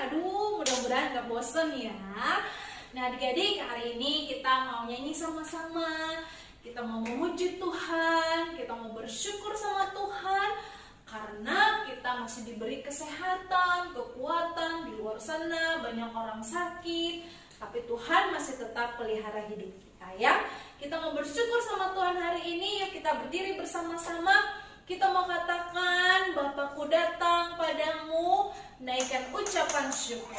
Aduh, mudah-mudahan gak bosen ya. Nah adik-adik, hari ini kita mau nyanyi sama-sama. Kita mau memuji Tuhan, kita mau bersyukur sama Tuhan karena kita masih diberi kesehatan, kekuatan. Di luar sana banyak orang sakit, tapi Tuhan masih tetap pelihara hidup kita ya. Kita mau bersyukur sama Tuhan hari ini. Yuk kita berdiri bersama-sama. Kita mau katakan, Bapakku datang padamu, naikkan ucapan syukur.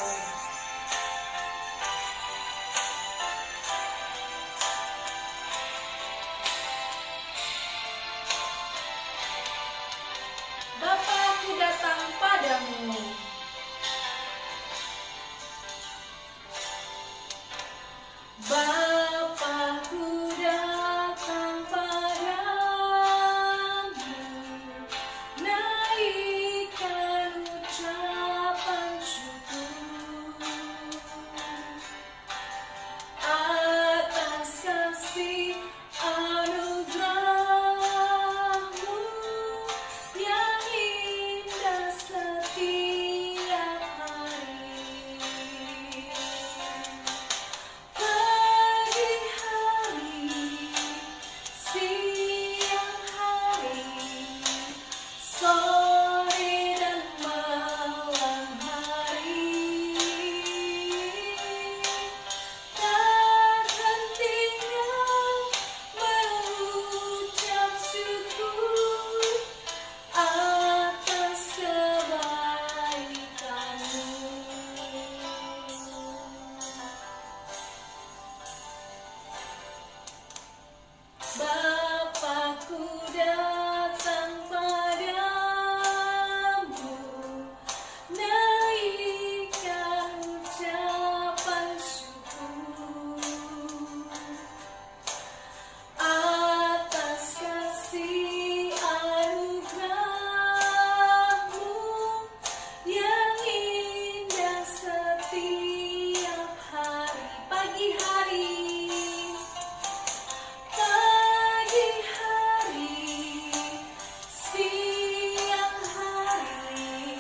Bapakku datang padamu. Bapakku datang padamu, naikkan ucapan syukur atas kasih anugerah-Mu yang indah setiap hari. Pagi hari, siang hari, sore dan malam hari, tak hentinya mengucap syukur atas kebaikan-Mu. Bapakku datang padamu, naikkan ucapan syukur atas kasih anugerah-Mu yang indah setiap hari. Pagi hari, siang hari,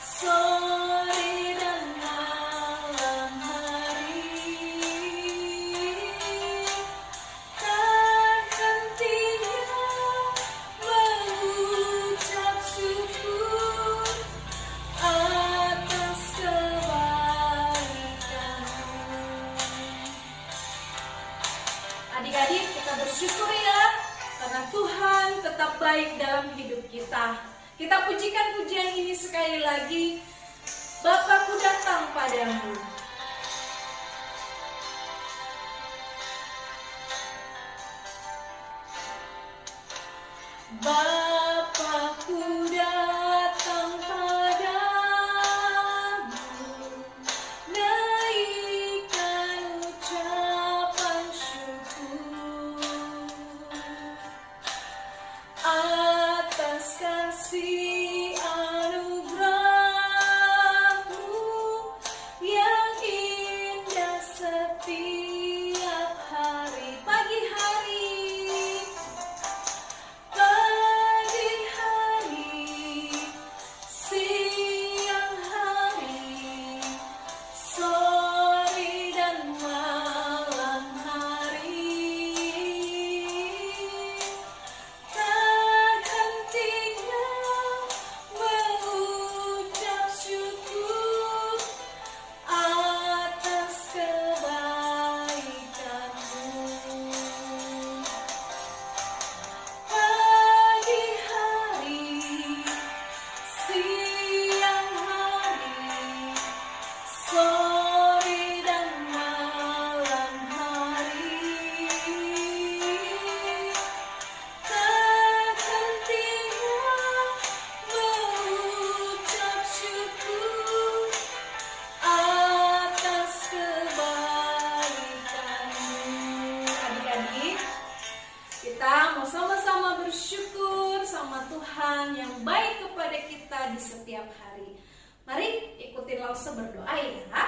sore dan malam hari, tak hentinya mengucap syukur atas kebaikan-Mu. Adik-adik, kita bersyukur ya, karena Tuhan tetap baik dalam hidup kita. Kita pujikan pujian ini sekali lagi. Bapakku datang padamu. Bapakku datang padamu, naikkan ucapan syukur atas kasih anugerah-Mu yang indah setiap hari. Pagi hari, siang hari, sore dan malam hari, tak hentinya mengucap syukur atas kebaikan-Mu. Pagi hari, siang hari, sore dan malam hari, tak hentinya mengucap syukur atas kebaikan-Mu. Adik-adik, kita mau sama-sama bersyukur sama Tuhan yang baik kepada kita di setiap hari. Mari ikutin Lause berdoa ya.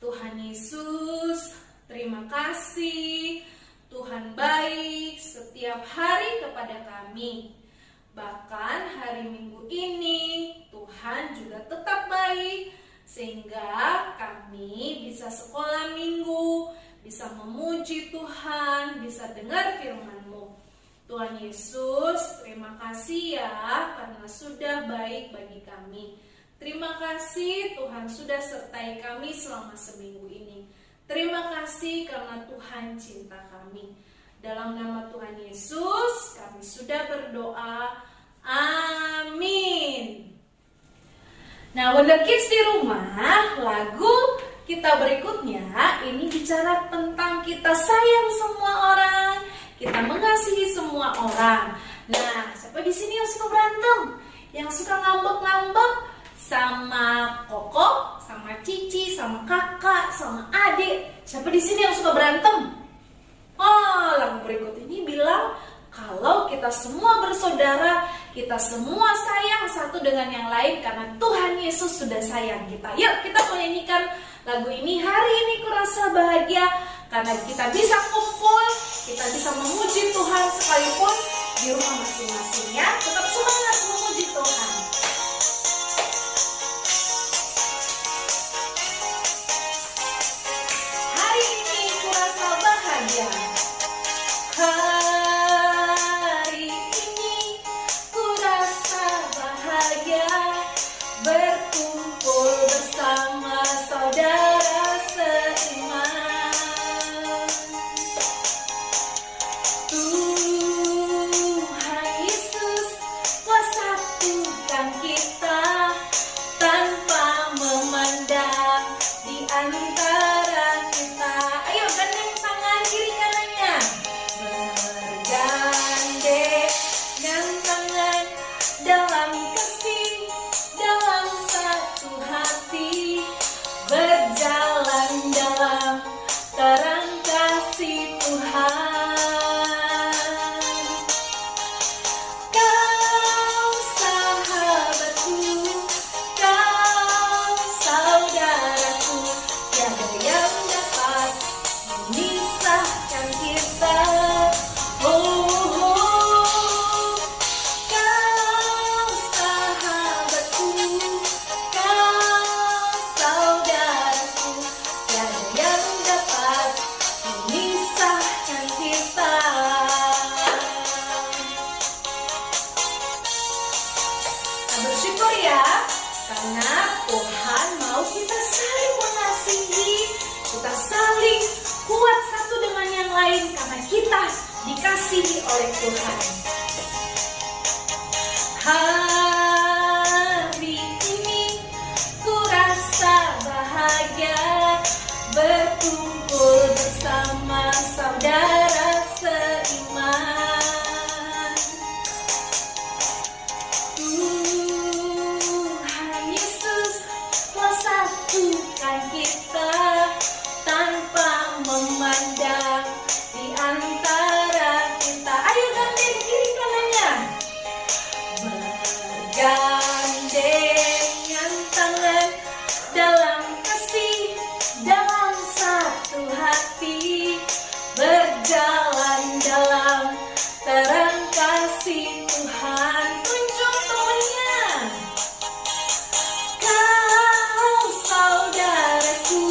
Tuhan Yesus, terima kasih. Tuhan baik setiap hari kepada kami. Bahkan hari Minggu ini Tuhan juga tetap baik, sehingga kami bisa sekolah minggu, bisa memuji Tuhan, bisa dengar firman-Mu. Tuhan Yesus, terima kasih ya karena sudah baik bagi kami. Terima kasih Tuhan sudah sertai kami selama seminggu ini. Terima kasih karena Tuhan cinta kami. Dalam nama Tuhan Yesus kami sudah berdoa. Amin. Nah, Wonder Kids di rumah, lagu kita berikutnya ini bicara tentang kita sayang semua orang, kita mengasihi semua orang. Nah, siapa di sini yang suka berantem? Yang suka ngambek-ngambek sama Koko, sama Cici, sama kakak, sama adik? Siapa di sini yang suka berantem? Oh, lagu berikut ini bilang kalau kita semua bersaudara, kita semua sayang satu dengan yang lain karena Tuhan Yesus sudah sayang kita. Yuk kita menyanyikan lagu ini. Hari ini kurasa bahagia karena kita bisa kumpul, kita bisa memuji Tuhan sekalipun di rumah masing-masingnya. Tetap semangat memuji Tuhan. Hari ini kurasa bahagia. Hari ini kurasa bahagia berkumpul bersama saudara seiman. Tuhan Yesus telah satukan kita tanpa memandang di antara kita. Ayo gandeng tangan kiri kanannya. Bergandengan tangan dalam kasih, dalam satu hati, berjalan dalam terang kasih Tuhan. Kau sahabatku, kau saudaraku, tiada yang dapat memisahkan kita. Kau sahabatku, kau saudaraku, tiada yang dapat memisahkan kita. Kita bersyukur ya, karena Tuhan mau kita saling mengasihi, kita saling kuat satu dengan yang lain karena kita dikasihi oleh Tuhan. Hari ini kurasa bahagia berkumpul bersama saudara seiman. Tuhan Yesus telah satukan kita tanpa memandang di antara kita. Ayo gandeng kiri kanannya. Bergandengan tangan dalam kasih, dalam satu hati, berjalan dalam terang kasih Tuhan. Tunjuk temannya. Kau saudaraku,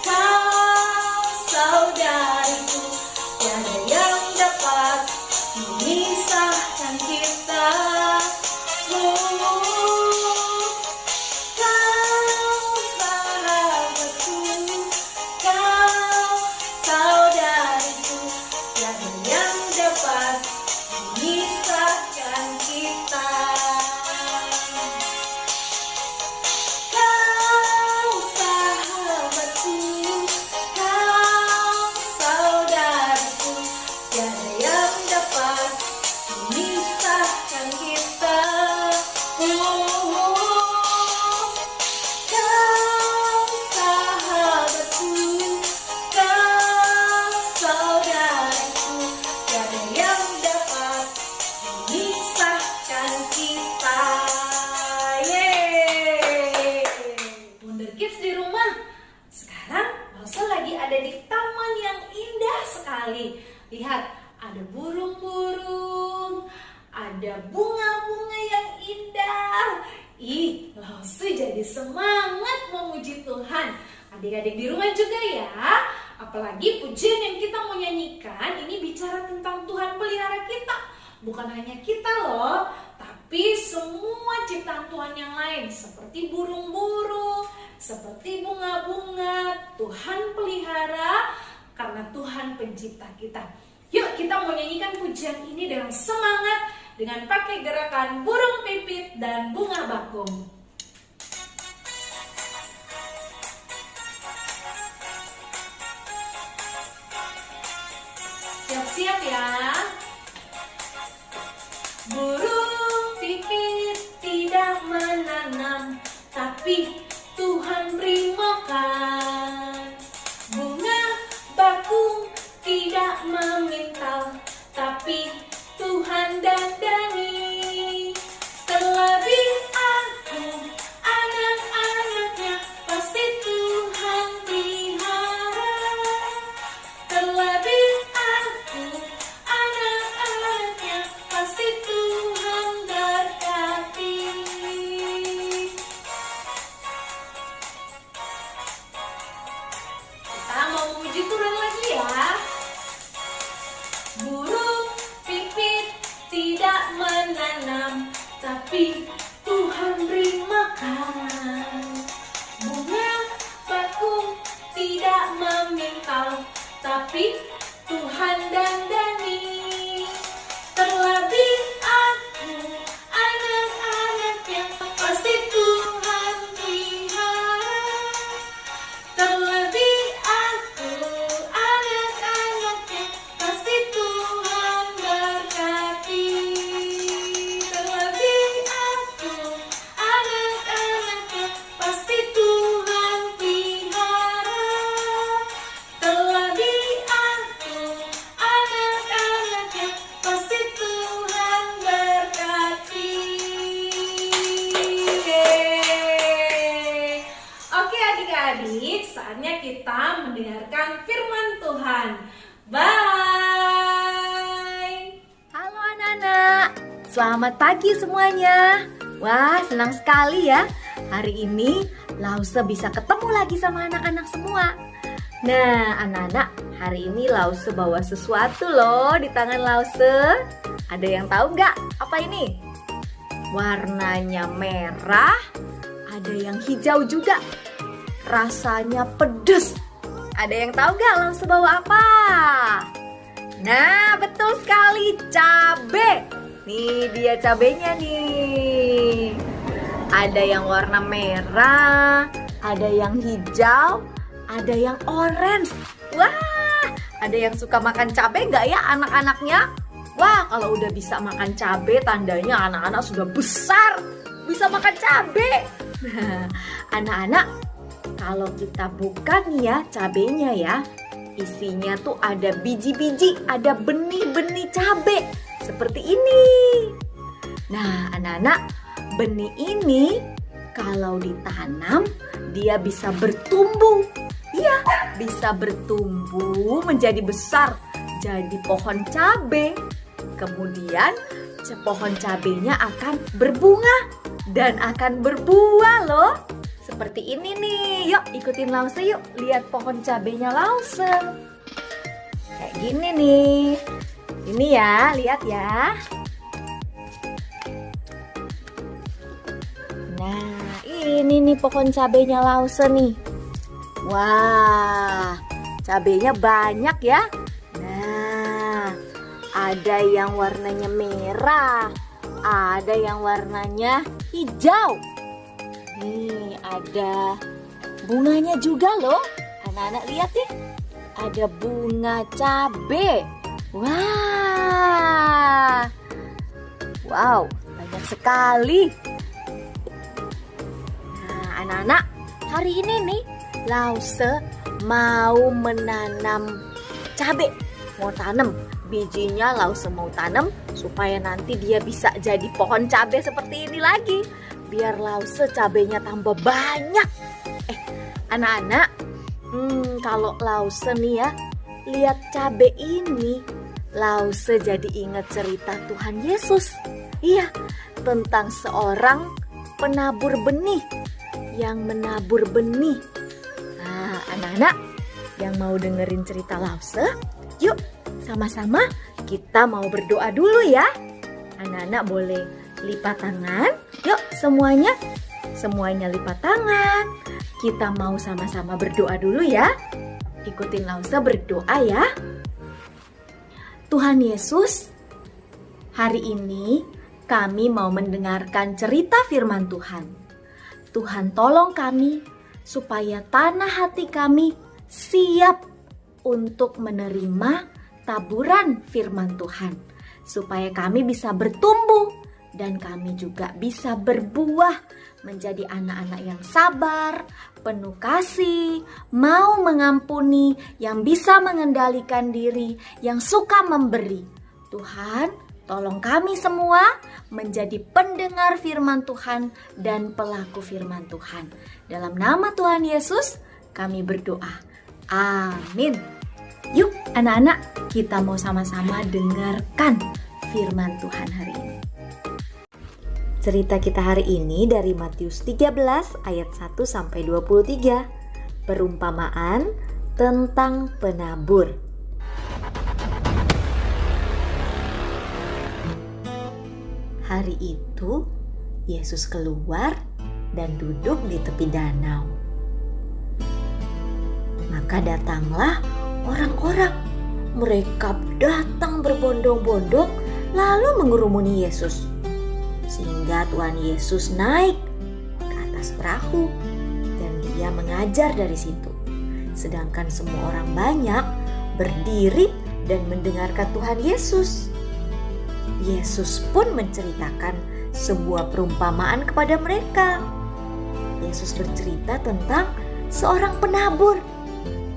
kau saudariku, tiada yang dapat memisahkan kita. Kau sahabatku, kau saudariku, tiada yang dapat memisahkan kita. Kau sahabatku, kau saudariku, tiada yang dapat memisahkan kita. Kau sahabatku, kau saudariku, tiada yang dapat memisahkan kita. Yeay! Wonder Kids di rumah, sekarang Rosa lagi ada di taman yang indah sekali. Lihat, ada burung-burung, ada bunga-bunga yang indah. Ih, Lause jadi semangat memuji Tuhan. Adik-adik di rumah juga ya. Apalagi pujian yang kita mau nyanyikan ini bicara tentang Tuhan pelihara kita. Bukan hanya kita loh, tapi semua ciptaan Tuhan yang lain, seperti burung-burung, seperti bunga-bunga. Tuhan pelihara karena Tuhan pencipta kita. Yuk kita mau nyanyikan pujian ini dengan semangat, dengan pakai gerakan burung pipit dan bunga bakung. Siap-siap ya. Burung pipit tidak menanam, tapi Tuhan beri makan. Bunga bakung tidak memintal, tapi Tuhan dandani. Terlebih aku, anak-anaknya, pasti Tuhan pelihara. Terlebih aku, anak-anaknya, pasti Tuhan berkati. Kita mau memuji Tuhan lagi ya. Burung pipit tidak menanam, tapi Tuhan beri makan. Bunga bakung tidak memintal, tapi Tuhan dandani. Terlebih aku, anak-anaknya, pasti Tuhan pelihara. Terlebih aku, anak-anaknya, pasti Tuhan berkati. Terlebih aku, anak-anaknya, pasti Tuhan pelihara. Terlebih aku, anak-anaknya, pasti Tuhan berkati. Yeay. Oke adik-adik, saatnya kita mendengarkan firman Tuhan. Bye. Halo anak-anak, selamat pagi semuanya. Wah, senang sekali ya. Hari ini Lause bisa ketemu lagi sama anak-anak semua. Nah, anak-anak, hari ini Lause bawa sesuatu loh di tangan Lause. Ada yang tahu nggak apa ini? Warnanya merah, ada yang hijau juga. Rasanya pedas. Ada yang tahu nggak Lause bawa apa? Nah, betul sekali, cabe. Nih dia cabenya nih. Ada yang warna merah, ada yang hijau, ada yang orange. Wah, ada yang suka makan cabe nggak ya anak-anaknya? Wah, kalau udah bisa makan cabe, tandanya anak-anak sudah besar, bisa makan cabe. Nah, anak-anak, kalau kita buka nih ya cabenya ya, isinya tuh ada biji-biji, ada benih-benih cabe seperti ini. Nah, anak-anak, benih ini kalau ditanam dia bisa bertumbuh. Iya, bisa bertumbuh menjadi besar, jadi pohon cabe. Kemudian pohon cabenya akan berbunga dan akan berbuah loh. Seperti ini nih. Yuk ikutin Lause yuk. Lihat pohon cabenya Lause. Kayak gini nih. Ini ya, lihat ya. Nah, ini nih pohon cabenya Lause nih. Wah, cabenya banyak ya. Nah, ada yang warnanya merah, ada yang warnanya hijau. Nih, ada bunganya juga loh. Anak-anak lihat nih. Ada bunga cabe. Wah. Wow, banyak sekali. Nah, anak-anak, hari ini nih Lause mau menanam cabe. Mau tanam bijinya, Lause mau tanam supaya nanti dia bisa jadi pohon cabe seperti ini lagi. Biar Lause cabenya tambah banyak. Anak-anak, kalau Lause nih ya, lihat cabe ini Lause jadi ingat cerita Tuhan Yesus. Iya, tentang seorang penabur benih yang menabur benih. Nah, anak-anak yang mau dengerin cerita Lause, yuk sama-sama kita mau berdoa dulu ya. Anak-anak boleh lipat tangan. Yuk semuanya lipat tangan. Kita mau sama-sama berdoa dulu ya. Ikutin Lause berdoa ya. Tuhan Yesus, hari ini kami mau mendengarkan cerita firman Tuhan. Tuhan tolong kami supaya tanah hati kami siap untuk menerima taburan firman Tuhan. Supaya kami bisa bertumbuh dan kami juga bisa berbuah menjadi anak-anak yang sabar, penuh kasih, mau mengampuni, yang bisa mengendalikan diri, yang suka memberi. Tuhan, tolong kami semua menjadi pendengar firman Tuhan dan pelaku firman Tuhan. Dalam nama Tuhan Yesus, kami berdoa. Amin. Yuk anak-anak, kita mau sama-sama dengarkan firman Tuhan hari ini. Cerita kita hari ini dari Matius 13 ayat 1 sampai 23. Perumpamaan tentang penabur. Hari itu Yesus keluar dan duduk di tepi danau. Maka datanglah orang-orang. Mereka datang berbondong-bondong lalu mengurumuni Yesus. Sehingga Tuhan Yesus naik ke atas perahu dan dia mengajar dari situ. Sedangkan semua orang banyak berdiri dan mendengarkan Tuhan Yesus. Yesus pun menceritakan sebuah perumpamaan kepada mereka. Yesus bercerita tentang seorang penabur.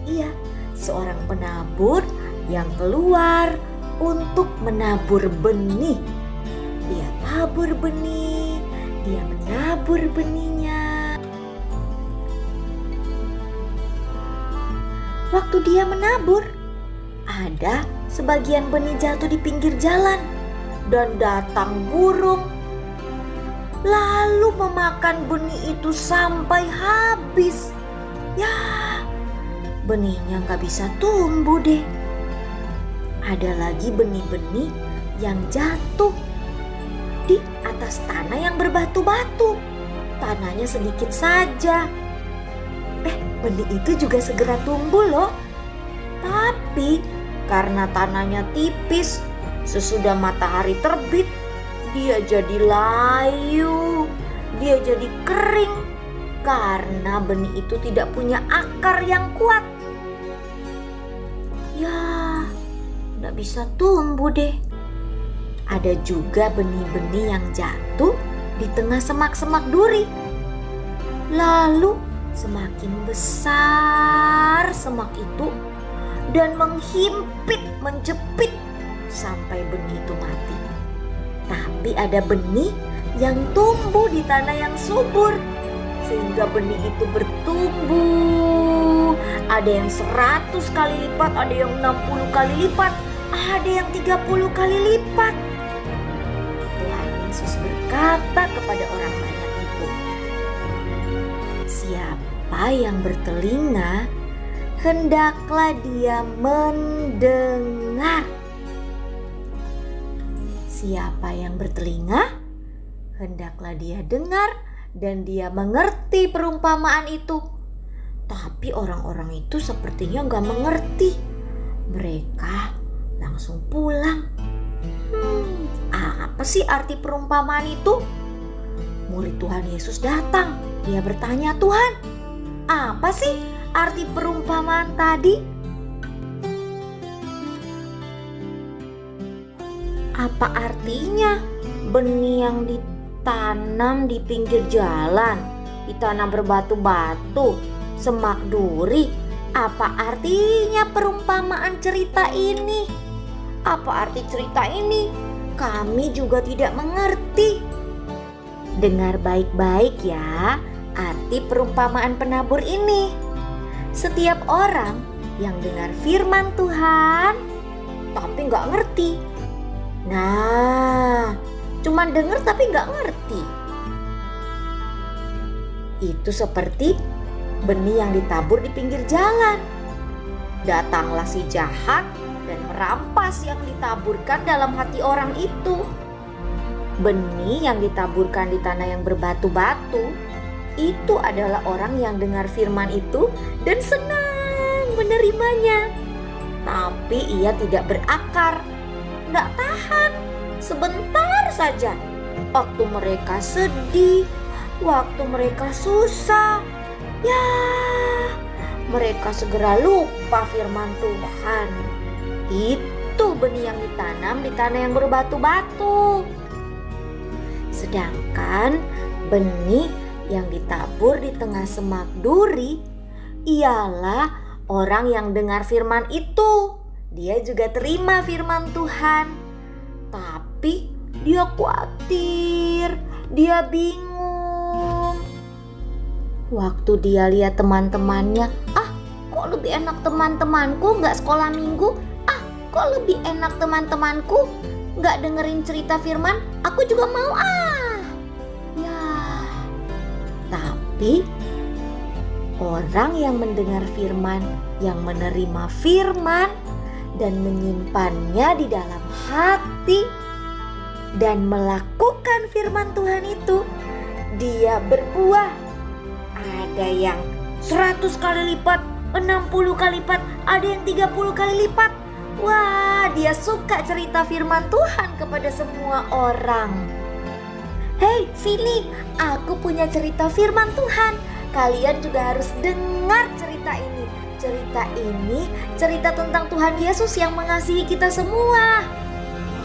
Iya, seorang penabur yang keluar untuk menabur benih. Dia tabur benih, dia menabur benihnya. Waktu dia menabur, ada sebagian benih jatuh di pinggir jalan dan datang burung. Lalu memakan benih itu sampai habis. Ya, benihnya gak bisa tumbuh deh. Ada lagi benih-benih yang jatuh di atas tanah yang berbatu-batu. Tanahnya sedikit saja. Benih itu juga segera tumbuh loh. Tapi karena tanahnya tipis, sesudah matahari terbit, dia jadi layu, dia jadi kering. Karena benih itu tidak punya akar yang kuat. Ya, gak bisa tumbuh deh. Ada juga benih-benih yang jatuh di tengah semak-semak duri. Lalu semakin besar semak itu dan menghimpit, menjepit sampai benih itu mati. Tapi ada benih yang tumbuh di tanah yang subur sehingga benih itu bertumbuh. Ada yang 100 kali lipat, ada yang 60 kali lipat, ada yang 30 kali lipat. Tuhan Yesus berkata kepada orang banyak itu, siapa yang bertelinga, hendaklah dia mendengar. Siapa yang bertelinga, hendaklah dia dengar dan dia mengerti perumpamaan itu. Tapi orang-orang itu sepertinya gak mengerti. Mereka langsung pulang. Apa sih arti perumpamaan itu? Murid Tuhan Yesus datang. Dia bertanya, Tuhan, apa sih arti perumpamaan tadi? Apa artinya benih yang ditanam di pinggir jalan, ditanam berbatu-batu, semak duri? Apa artinya perumpamaan cerita ini? Apa arti cerita ini? Kami juga tidak mengerti. Dengar baik-baik ya arti perumpamaan penabur ini. Setiap orang yang dengar firman Tuhan tapi nggak ngerti. Nah, cuman denger tapi nggak ngerti. Itu seperti benih yang ditabur di pinggir jalan. Datanglah si jahat dan merampas yang ditaburkan dalam hati orang itu. Benih yang ditaburkan di tanah yang berbatu-batu, itu adalah orang yang dengar firman itu dan senang menerimanya. Tapi ia tidak berakar, tidak tahan, sebentar saja. Waktu mereka sedih, waktu mereka susah, ya mereka segera lupa firman Tuhan. Itu benih yang ditanam di tanah yang berbatu-batu. Sedangkan benih yang ditabur di tengah semak duri ialah orang yang dengar firman itu. Dia juga terima firman Tuhan, tapi dia khawatir, dia bingung. Waktu dia lihat teman-temannya, kok lebih enak teman-temanku nggak sekolah minggu? Kok lebih enak teman-temanku nggak dengerin cerita firman? Aku juga mau ya. Tapi orang yang mendengar firman, yang menerima firman dan menyimpannya di dalam hati dan melakukan firman Tuhan itu, dia berbuah. Ada yang 100 kali lipat, 60 kali lipat, ada yang 30 kali lipat. Wah, dia suka cerita firman Tuhan kepada semua orang. Hei, sini, aku punya cerita firman Tuhan. Kalian juga harus dengar cerita ini. Cerita ini cerita tentang Tuhan Yesus yang mengasihi kita semua.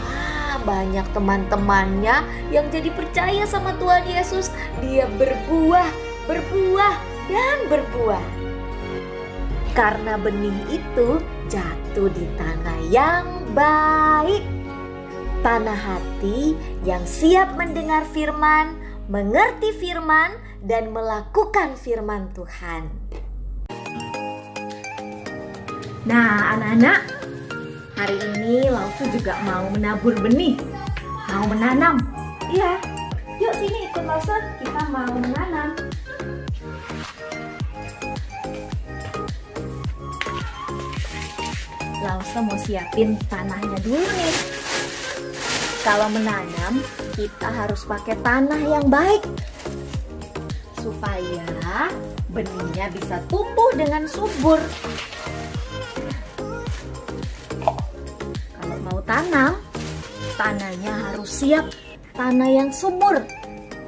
Wah, banyak teman-temannya yang jadi percaya sama Tuhan Yesus. Dia berbuah, dan berbuah. Karena benih itu jatuh di tanah yang baik. Tanah hati yang siap mendengar firman, mengerti firman, dan melakukan firman Tuhan. Nah, anak-anak, hari ini Lausu juga mau menabur benih, mau menanam. Iya, yuk sini ikut Lausu, kita mau menanam. Lausu mau siapin tanahnya dulu nih. Kalau menanam, kita harus pakai tanah yang baik supaya benihnya bisa tumbuh dengan subur. Kalau mau tanam, tanahnya harus siap, tanah yang subur,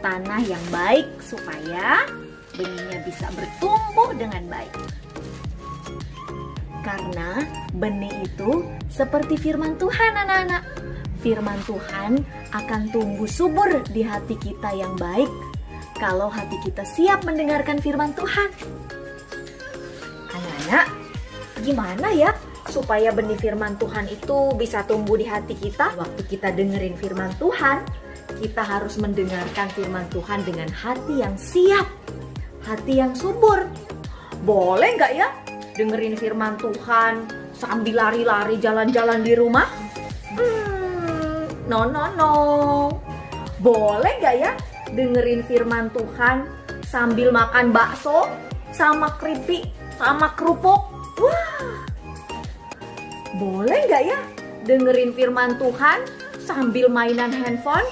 tanah yang baik supaya benihnya bisa bertumbuh dengan baik. Karena benih itu seperti firman Tuhan, anak-anak. Firman Tuhan akan tumbuh subur di hati kita yang baik kalau hati kita siap mendengarkan firman Tuhan. Anak-anak, gimana ya supaya benih firman Tuhan itu bisa tumbuh di hati kita? Waktu kita dengerin firman Tuhan, kita harus mendengarkan firman Tuhan dengan hati yang siap, hati yang subur. Boleh nggak ya dengerin firman Tuhan sambil lari-lari jalan-jalan di rumah? No. Boleh gak ya dengerin firman Tuhan sambil makan bakso sama keripik sama kerupuk? Wah, boleh gak ya dengerin firman Tuhan sambil mainan handphone?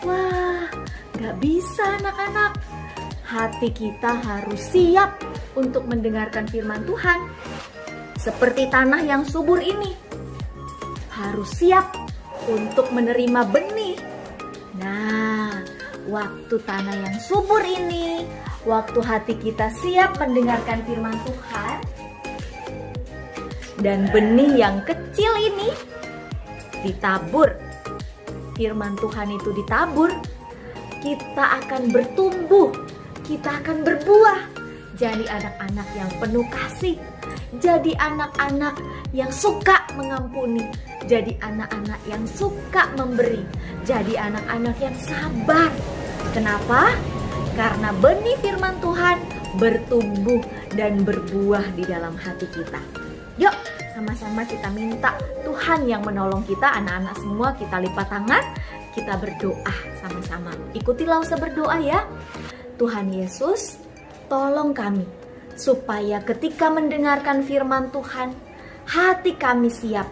Wah, gak bisa anak-anak. Hati kita harus siap untuk mendengarkan firman Tuhan. Seperti tanah yang subur ini, harus siap untuk menerima benih. Nah, waktu tanah yang subur ini, waktu hati kita siap mendengarkan firman Tuhan, dan benih yang kecil ini ditabur, firman Tuhan itu ditabur, kita akan bertumbuh, kita akan berbuah, jadi anak-anak yang penuh kasih, jadi anak-anak yang suka mengampuni, jadi anak-anak yang suka memberi, jadi anak-anak yang sabar. Kenapa? Karena benih firman Tuhan bertumbuh dan berbuah di dalam hati kita. Yuk, sama-sama kita minta Tuhan yang menolong kita. Anak-anak semua kita lipat tangan, kita berdoa sama-sama. Ikutilah usah berdoa ya. Tuhan Yesus, tolong kami supaya ketika mendengarkan firman Tuhan, hati kami siap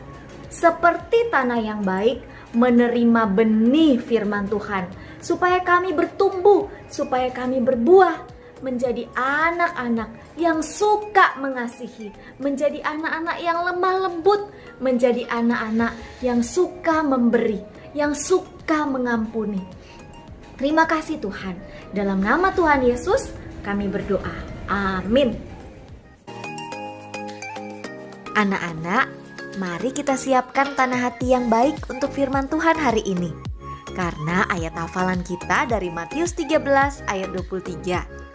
seperti tanah yang baik menerima benih firman Tuhan, supaya kami bertumbuh, supaya kami berbuah menjadi anak-anak yang suka mengasihi, menjadi anak-anak yang lemah lembut, menjadi anak-anak yang suka memberi, yang suka mengampuni. Terima kasih Tuhan. Dalam nama Tuhan Yesus kami berdoa. Amin. Anak-anak, mari kita siapkan tanah hati yang baik untuk firman Tuhan hari ini. Karena ayat hafalan kita dari Matius 13 ayat 23.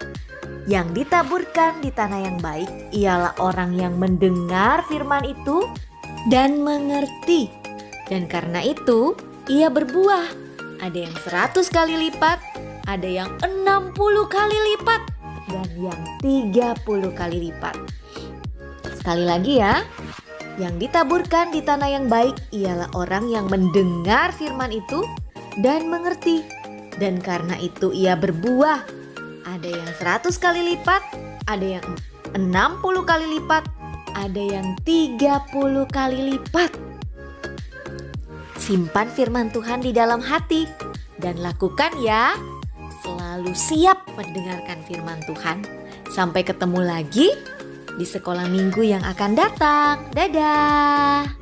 Yang ditaburkan di tanah yang baik ialah orang yang mendengar firman itu dan mengerti. Dan karena itu ia berbuah. Ada yang 100 kali lipat, ada yang 60 kali lipat, dan yang 30 kali lipat. Sekali lagi ya, yang ditaburkan di tanah yang baik ialah orang yang mendengar firman itu dan mengerti. Dan karena itu ia berbuah. Ada yang 100 kali lipat, ada yang 60 kali lipat, ada yang 30 kali lipat. Simpan firman Tuhan di dalam hati dan lakukan ya. Selalu siap mendengarkan firman Tuhan. Sampai ketemu lagi di sekolah minggu yang akan datang. Dadah.